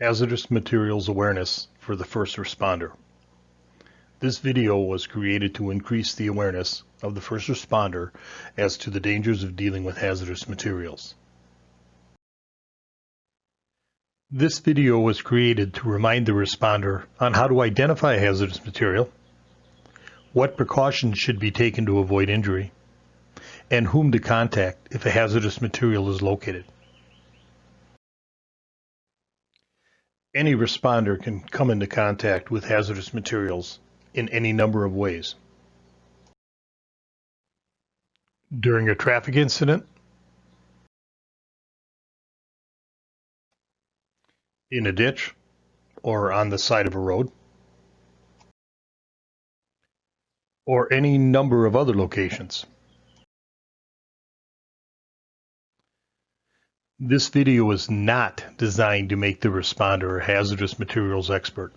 Hazardous Materials Awareness for the First Responder. This video was created to increase the awareness of the first responder as to the dangers of dealing with hazardous materials. This video was created to remind the responder on how to identify a hazardous material, what precautions should be taken to avoid injury, and whom to contact if a hazardous material is located. Any responder can come into contact with hazardous materials in any number of ways. During a traffic incident, in a ditch, or on the side of a road, or any number of other locations. This video is not designed to make the responder a hazardous materials expert.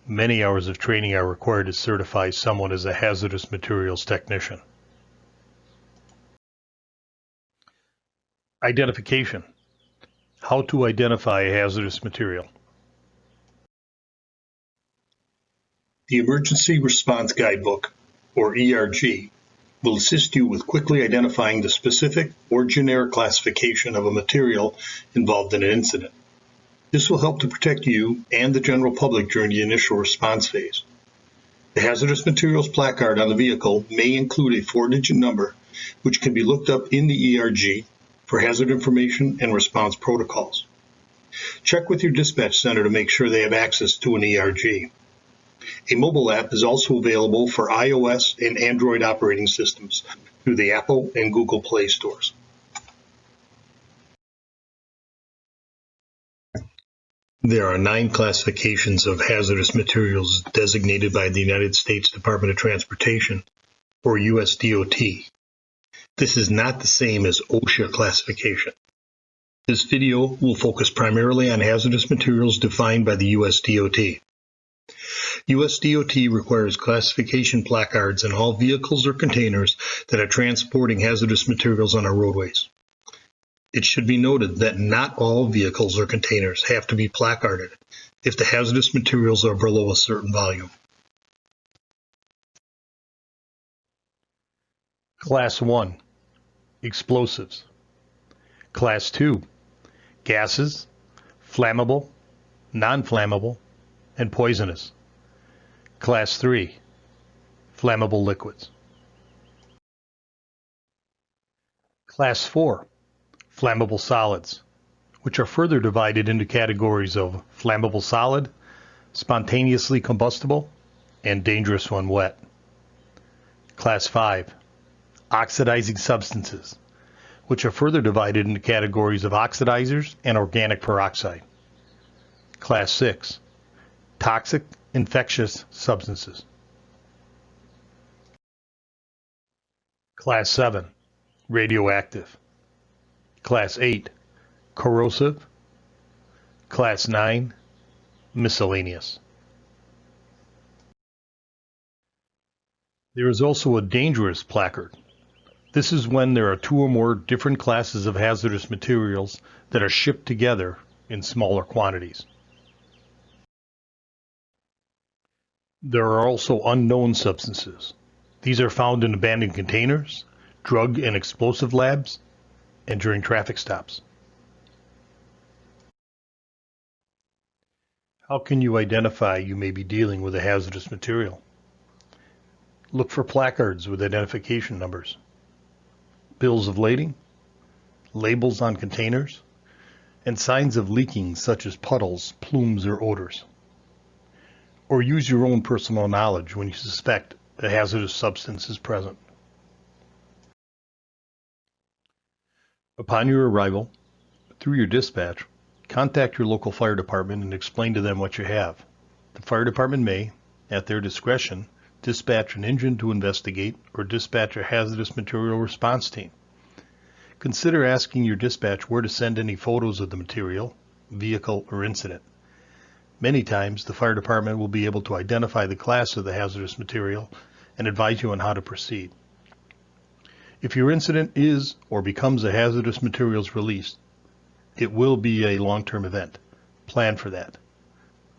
Many hours of training are required to certify someone as a hazardous materials technician. Identification. How to identify a hazardous material. The Emergency Response Guidebook, or ERG, will assist you with quickly identifying the specific or generic classification of a material involved in an incident. This will help to protect you and the general public during the initial response phase. The hazardous materials placard on the vehicle may include a 4-digit number, which can be looked up in the ERG for hazard information and response protocols. Check with your dispatch center to make sure they have access to an ERG. A mobile app is also available for iOS and Android operating systems through the Apple and Google Play stores. There are 9 classifications of hazardous materials designated by the United States Department of Transportation, or USDOT. This is not the same as OSHA classification. This video will focus primarily on hazardous materials defined by the USDOT. USDOT requires classification placards in all vehicles or containers that are transporting hazardous materials on our roadways. It should be noted that not all vehicles or containers have to be placarded if the hazardous materials are below a certain volume. Class 1. Explosives. Class 2. Gases, flammable, non-flammable, and poisonous. Class 3. Flammable liquids. Class 4. Flammable solids, which are further divided into categories of flammable solid, spontaneously combustible, and dangerous when wet. Class 5. Oxidizing substances, which are further divided into categories of oxidizers and organic peroxide. Class 6. Toxic, infectious substances. Class 7. Radioactive. Class 8. Corrosive. Class 9. Miscellaneous. There is also a dangerous placard. This is when there are 2 or more different classes of hazardous materials that are shipped together in smaller quantities. There are also unknown substances. These are found in abandoned containers, drug and explosive labs, and during traffic stops. How can you identify you may be dealing with a hazardous material? Look for placards with identification numbers, bills of lading, labels on containers, and signs of leaking such as puddles, plumes, or odors. Or use your own personal knowledge when you suspect a hazardous substance is present. Upon your arrival, through your dispatch, contact your local fire department and explain to them what you have. The fire department may, at their discretion, dispatch an engine to investigate or dispatch a hazardous material response team. Consider asking your dispatch where to send any photos of the material, vehicle, or incident. Many times, the fire department will be able to identify the class of the hazardous material and advise you on how to proceed. If your incident is or becomes a hazardous materials release, it will be a long-term event. Plan for that.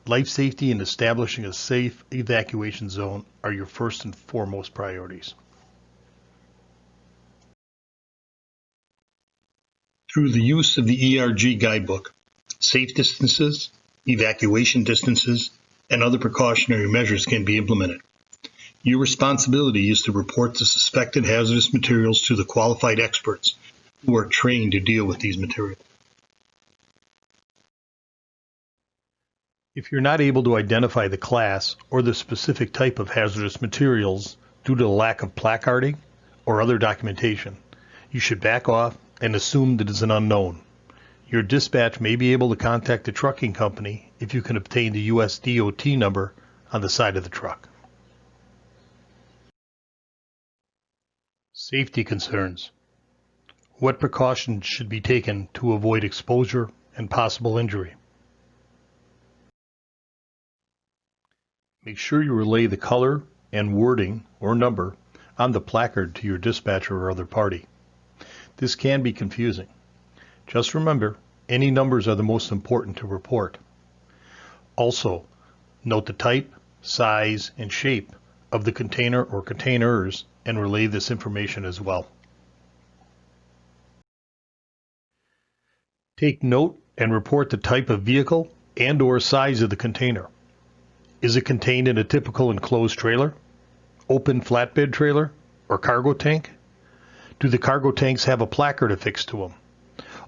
Life safety and establishing a safe evacuation zone are your first and foremost priorities. Through the use of the ERG guidebook, safe distances, evacuation distances, and other precautionary measures can be implemented. Your responsibility is to report the suspected hazardous materials to the qualified experts who are trained to deal with these materials. If you're not able to identify the class or the specific type of hazardous materials due to the lack of placarding or other documentation, you should back off and assume that it's an unknown. Your dispatch may be able to contact the trucking company if you can obtain the US DOT number on the side of the truck. Safety concerns. What precautions should be taken to avoid exposure and possible injury? Make sure you relay the color and wording or number on the placard to your dispatcher or other party. This can be confusing. Just remember, any numbers are the most important to report. Also, note the type, size, and shape of the container or containers and relay this information as well. Take note and report the type of vehicle and/or size of the container. Is it contained in a typical enclosed trailer, open flatbed trailer, or cargo tank? Do the cargo tanks have a placard affixed to them?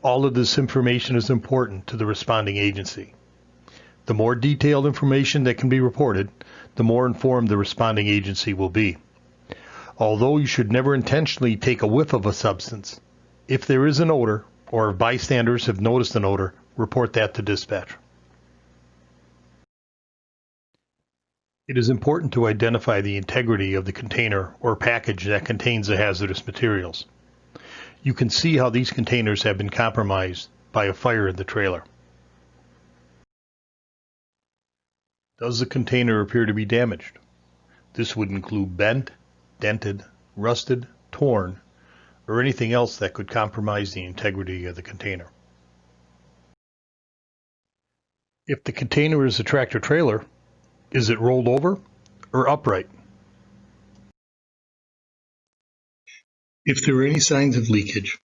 All of this information is important to the responding agency. The more detailed information that can be reported, the more informed the responding agency will be. Although you should never intentionally take a whiff of a substance, if there is an odor or if bystanders have noticed an odor, report that to dispatch. It is important to identify the integrity of the container or package that contains the hazardous materials. You can see how these containers have been compromised by a fire in the trailer. Does the container appear to be damaged? This would include bent, dented, rusted, torn, or anything else that could compromise the integrity of the container. If the container is a tractor trailer, is it rolled over or upright? If there are any signs of leakage,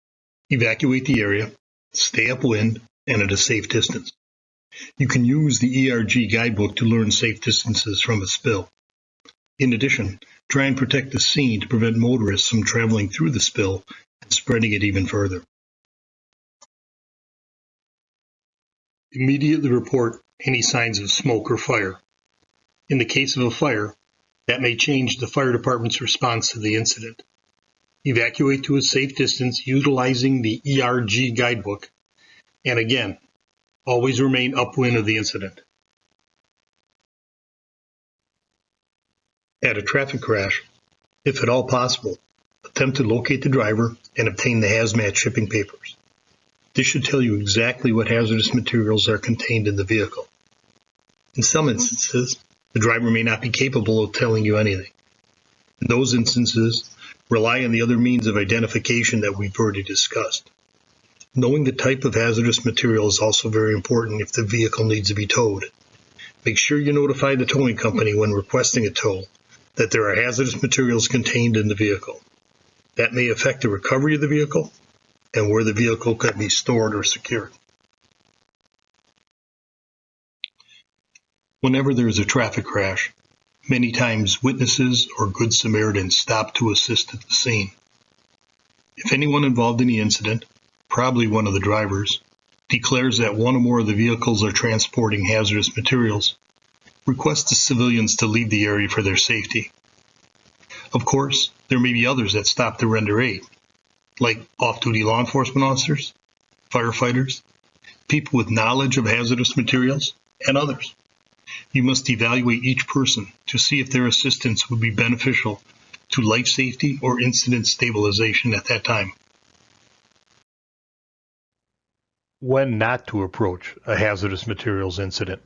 evacuate the area, stay upwind, and at a safe distance. You can use the ERG guidebook to learn safe distances from a spill. In addition, try and protect the scene to prevent motorists from traveling through the spill and spreading it even further. Immediately report any signs of smoke or fire. In the case of a fire, that may change the fire department's response to the incident. Evacuate to a safe distance utilizing the ERG guidebook, and again, always remain upwind of the incident. At a traffic crash, if at all possible, attempt to locate the driver and obtain the hazmat shipping papers. This should tell you exactly what hazardous materials are contained in the vehicle. In some instances, the driver may not be capable of telling you anything. In those instances, rely on the other means of identification that we've already discussed. Knowing the type of hazardous material is also very important if the vehicle needs to be towed. Make sure you notify the towing company when requesting a tow that there are hazardous materials contained in the vehicle. That may affect the recovery of the vehicle and where the vehicle can be stored or secured. Whenever there is a traffic crash, many times witnesses or Good Samaritans stop to assist at the scene. If anyone involved in the incident, probably one of the drivers, declares that one or more of the vehicles are transporting hazardous materials, request the civilians to leave the area for their safety. Of course, there may be others that stop to render aid, like off-duty law enforcement officers, firefighters, people with knowledge of hazardous materials, and others. You must evaluate each person to see if their assistance would be beneficial to life safety or incident stabilization at that time. When not to approach a hazardous materials incident.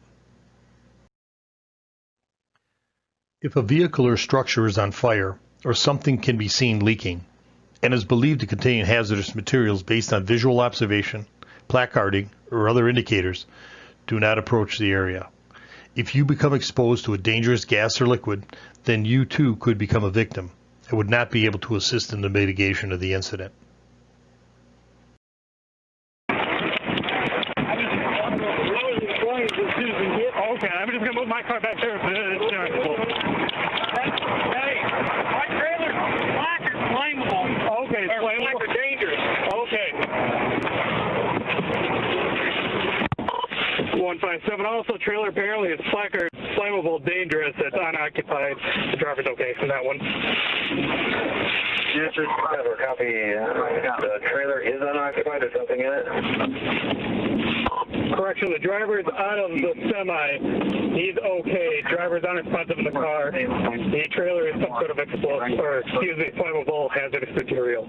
If a vehicle or structure is on fire or something can be seen leaking and is believed to contain hazardous materials based on visual observation, placarding, or other indicators, do not approach the area. If you become exposed to a dangerous gas or liquid, then you too could become a victim and would not be able to assist in the mitigation of the incident. Okay, I'm just going to move my car back there. Hey, my trailer's black or flammable. Okay, it's flammable. Black or dangerous. Okay. 157. Also, trailer apparently is black or flammable, dangerous. It's unoccupied. The driver's okay for that one. This is Trevor. Copy. The trailer is unoccupied. There's nothing in it. Correction, the driver is out of the semi. He's okay. Driver's unresponsive in the car. The trailer is some sort of explosive, or excuse me, flammable hazardous material.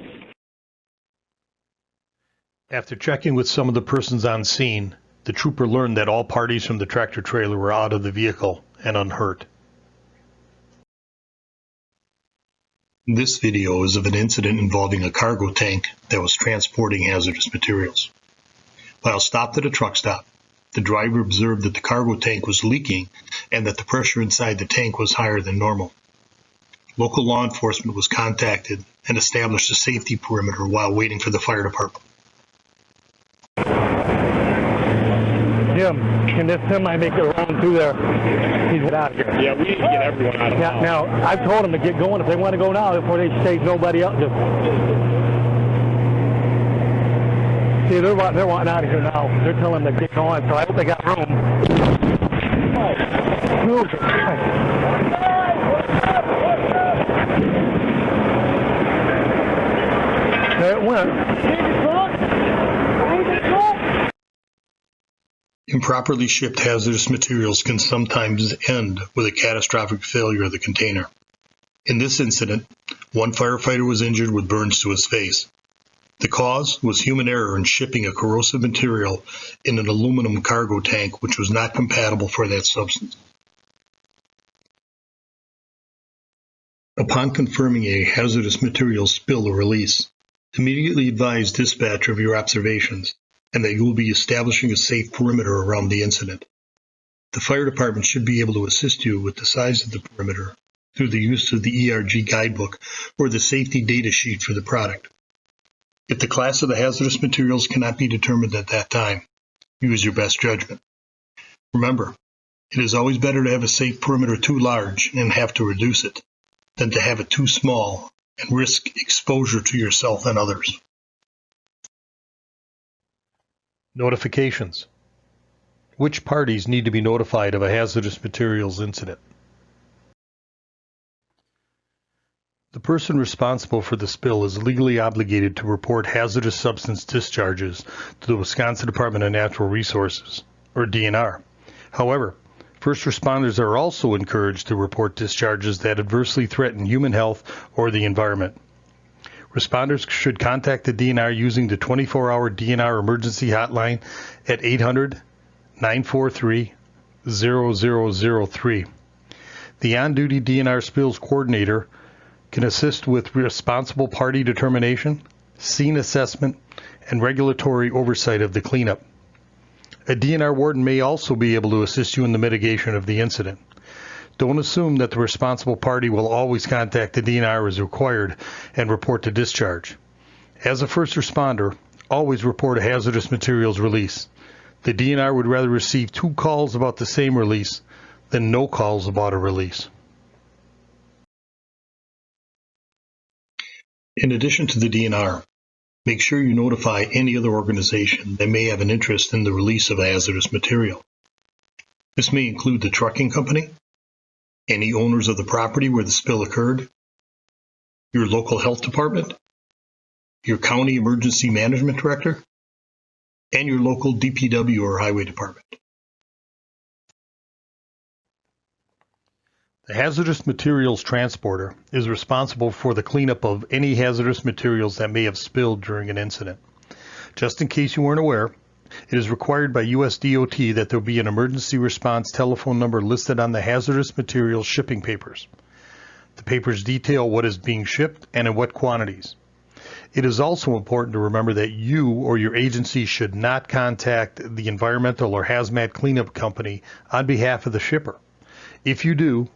After checking with some of the persons on scene, the trooper learned that all parties from the tractor trailer were out of the vehicle and unhurt. This video is of an incident involving a cargo tank that was transporting hazardous materials. While stopped at a truck stop, the driver observed that the cargo tank was leaking and that the pressure inside the tank was higher than normal. Local law enforcement was contacted and established a safety perimeter while waiting for the fire department. Jim, can this semi make it around through there? He's out of here. Yeah, we need to get everyone out of here. Now, I've told them to get going if they want to go now before they stage nobody else. See, they're wanting out of here now. They're telling them to get going, so I hope they got room. There it went. Improperly shipped hazardous materials can sometimes end with a catastrophic failure of the container. In this incident, one firefighter was injured with burns to his face. The cause was human error in shipping a corrosive material in an aluminum cargo tank which was not compatible for that substance. Upon confirming a hazardous material spill or release, immediately advise dispatch of your observations and that you will be establishing a safe perimeter around the incident. The fire department should be able to assist you with the size of the perimeter through the use of the ERG guidebook or the safety data sheet for the product. If the class of the hazardous materials cannot be determined at that time, use your best judgment. Remember, it is always better to have a safe perimeter too large and have to reduce it than to have it too small and risk exposure to yourself and others. Notifications. Which parties need to be notified of a hazardous materials incident? The person responsible for the spill is legally obligated to report hazardous substance discharges to the Wisconsin Department of Natural Resources, or DNR. However, first responders are also encouraged to report discharges that adversely threaten human health or the environment. Responders should contact the DNR using the 24-hour DNR emergency hotline at 800-943-0003. The on-duty DNR spills coordinator can assist with responsible party determination, scene assessment, and regulatory oversight of the cleanup. A DNR warden may also be able to assist you in the mitigation of the incident. Don't assume that the responsible party will always contact the DNR as required and report the discharge. As a first responder, always report a hazardous materials release. The DNR would rather receive 2 calls about the same release than no calls about a release. In addition to the DNR, make sure you notify any other organization that may have an interest in the release of a hazardous material. This may include the trucking company, any owners of the property where the spill occurred, your local health department, your county emergency management director, and your local DPW or highway department. The hazardous materials transporter is responsible for the cleanup of any hazardous materials that may have spilled during an incident. Just in case you weren't aware, it is required by US DOT that there be an emergency response telephone number listed on the hazardous materials shipping papers. The papers detail what is being shipped and in what quantities. It is also important to remember that you or your agency should not contact the environmental or hazmat cleanup company on behalf of the shipper. If you do,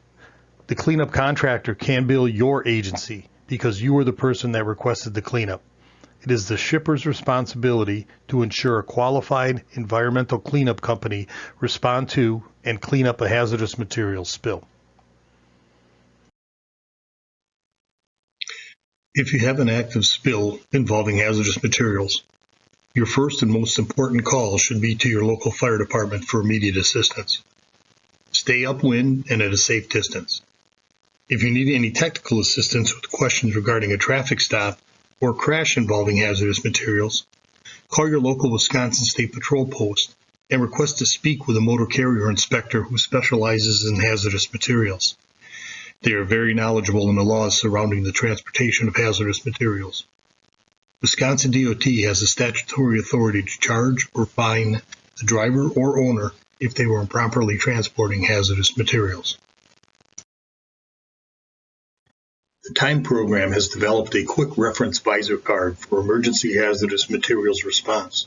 the cleanup contractor can bill your agency because you were the person that requested the cleanup. It is the shipper's responsibility to ensure a qualified environmental cleanup company respond to and clean up a hazardous materials spill. If you have an active spill involving hazardous materials, your first and most important call should be to your local fire department for immediate assistance. Stay upwind and at a safe distance. If you need any technical assistance with questions regarding a traffic stop or crash involving hazardous materials, call your local Wisconsin State Patrol post and request to speak with a motor carrier inspector who specializes in hazardous materials. They are very knowledgeable in the laws surrounding the transportation of hazardous materials. Wisconsin DOT has the statutory authority to charge or fine the driver or owner if they were improperly transporting hazardous materials. The TIME program has developed a quick reference visor card for emergency hazardous materials response.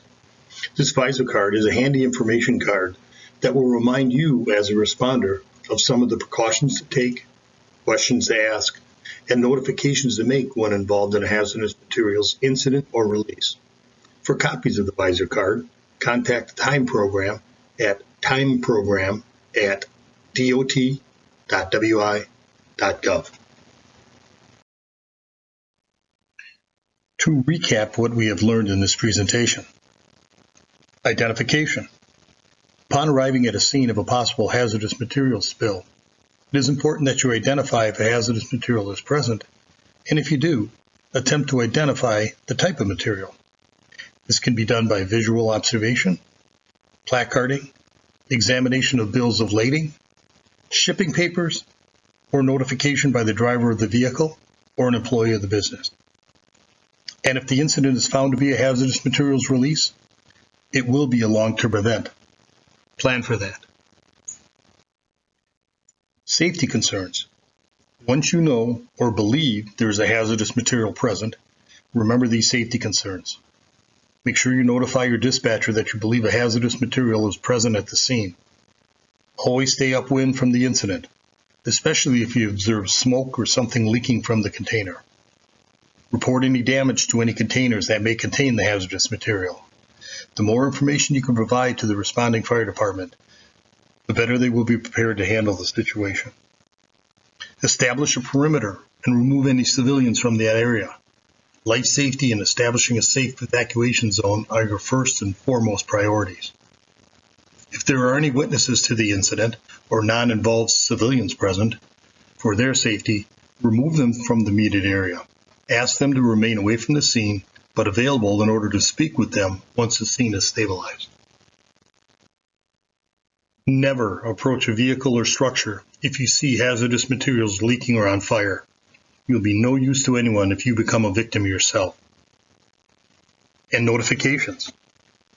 This visor card is a handy information card that will remind you as a responder of some of the precautions to take, questions to ask, and notifications to make when involved in a hazardous materials incident or release. For copies of the visor card, contact the TIME program at timeprogram@dot.wi.gov. To recap what we have learned in this presentation. Identification. Upon arriving at a scene of a possible hazardous materials spill, it is important that you identify if a hazardous material is present, and if you do, attempt to identify the type of material. This can be done by visual observation, placarding, examination of bills of lading, shipping papers, or notification by the driver of the vehicle or an employee of the business. And if the incident is found to be a hazardous materials release, it will be a long-term event. Plan for that. Safety concerns. Once you know or believe there is a hazardous material present, remember these safety concerns. Make sure you notify your dispatcher that you believe a hazardous material is present at the scene. Always stay upwind from the incident, especially if you observe smoke or something leaking from the container. Report any damage to any containers that may contain the hazardous material. The more information you can provide to the responding fire department, the better they will be prepared to handle the situation. Establish a perimeter and remove any civilians from that area. Life safety and establishing a safe evacuation zone are your first and foremost priorities. If there are any witnesses to the incident or non-involved civilians present, for their safety, remove them from the immediate area. Ask them to remain away from the scene, but available in order to speak with them once the scene is stabilized. Never approach a vehicle or structure if you see hazardous materials leaking or on fire. You'll be no use to anyone if you become a victim yourself. And notifications.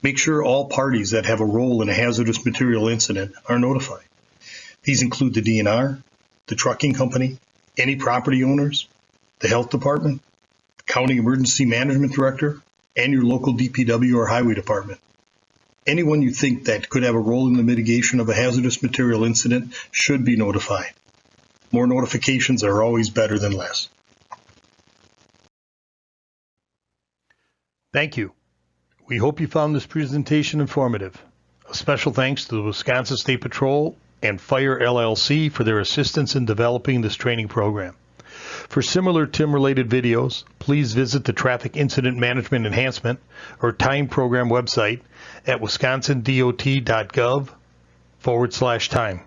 Make sure all parties that have a role in a hazardous material incident are notified. These include the DNR, the trucking company, any property owners, the health department, the county emergency management director, and your local DPW or highway department. Anyone you think that could have a role in the mitigation of a hazardous material incident should be notified. More notifications are always better than less. Thank you. We hope you found this presentation informative. A special thanks to the Wisconsin State Patrol and Fire LLC for their assistance in developing this training program. For similar TIM-related videos, please visit the Traffic Incident Management Enhancement or TIME program website at wisconsindot.gov/time.